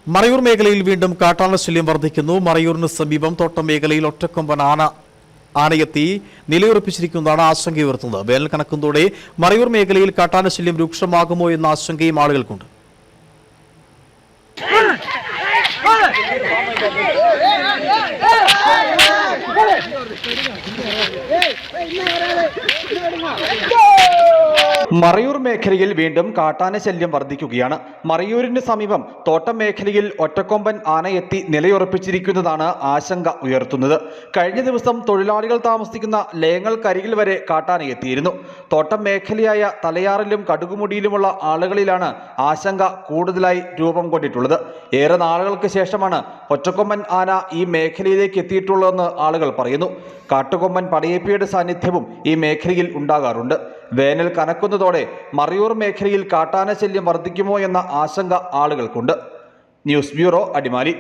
മറയൂർ മേഖലയിൽ വീണ്ടും കാട്ടാന ശല്യം വർദ്ധിക്കുന്നു. മറയൂരിന് സമീപം തോട്ടം മേഖലയിൽ ഒറ്റക്കൊമ്പൻ ആനയെത്തി നിലയുറപ്പിച്ചിരിക്കുന്നതാണ് ആശങ്കയുയർത്തുന്നത്. വേനൽ കനക്കുന്നതോടെ മറയൂർ മേഖലയിൽ കാട്ടാന ശല്യം രൂക്ഷമാകുമോ എന്ന ആശങ്കയും ആളുകൾക്കുണ്ട്. മറയൂർ മേഖലയിൽ വീണ്ടും കാട്ടാന ശല്യം വർദ്ധിക്കുകയാണ്. മറയൂരിന് സമീപം തോട്ടം മേഖലയിൽ ഒറ്റക്കൊമ്പൻ ആനയെത്തി നിലയുറപ്പിച്ചിരിക്കുന്നതാണ് ആശങ്ക ഉയർത്തുന്നത്. കഴിഞ്ഞ ദിവസം തൊഴിലാളികൾ താമസിക്കുന്ന ലയങ്ങൾക്കരികിൽ വരെ കാട്ടാന എത്തിയിരുന്നു. തോട്ടം മേഖലയായ തലയാറിലും കടുകുമുടിയിലുമുള്ള ആളുകളിലാണ് ആശങ്ക കൂടുതലായി രൂപം കൊണ്ടിട്ടുള്ളത്. ഏറെ നാളുകൾക്ക് ശേഷമാണ് ഒറ്റക്കൊമ്പൻ ആന ഈ മേഖലയിലേക്ക് എത്തിയിട്ടുള്ളതെന്ന് ആളുകൾ പറയുന്നു. കാട്ടുകൊമ്പൻ പടയപ്പിയുടെ സാന്നിധ്യവും ഈ മേഖലയിൽ ഉണ്ടാകാറുണ്ട്. വേനൽ കനക്കുന്നതോടെ മറയൂർ മേഖലയിൽ കാട്ടാന ശല്യം വർദ്ധിക്കുമോ എന്ന ആശങ്ക ആളുകൾക്കുണ്ട്. News bureau, Adimali.